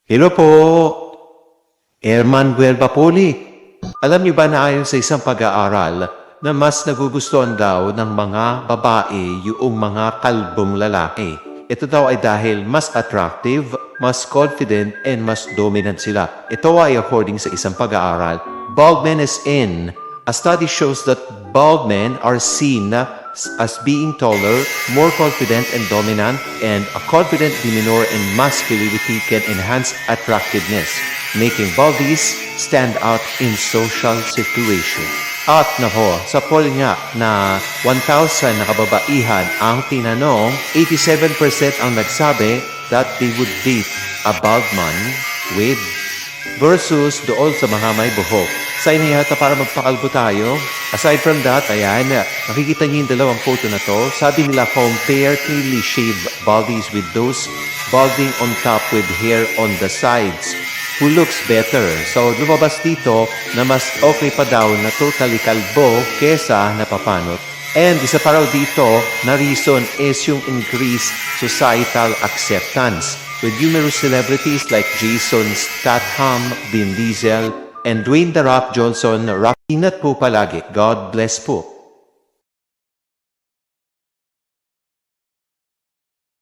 Hello po, Herman Buelba Poli. Alam niyo ba na ayon sa isang pag-aaral na mas nagugustuhan daw ng mga babae yung mga kalbong lalaki. Ito daw ay dahil mas attractive, mas confident, and mas dominant sila. Ito ay according sa isang pag-aaral. Bald men is in. A study shows that bald men are seen as being taller, more confident and dominant, and a confident demeanor and masculinity can enhance attractiveness, making baldies stand out in social situation. At nako, sa poll nga na 1,000 na kababaihan ang tinanong, 87% ang nagsabi that they would date a bald man with versus doon sa mga may buhok. Sign na yata para magpakalbo tayo. Aside from that, ayan, nakikita niyo yung dalawang photo na to. Sabi nila, compare cleanly shaved baldies with those balding on top with hair on the sides. Who looks better? So, lumabas dito na mas okay pa daw na totally kalbo kesa napapanot. And isa pa raw dito na reason is yung increased societal acceptance with numerous celebrities like Jason Statham, Vin Diesel, and Dwayne The Rock Johnson. Ingat po palagi. God bless po.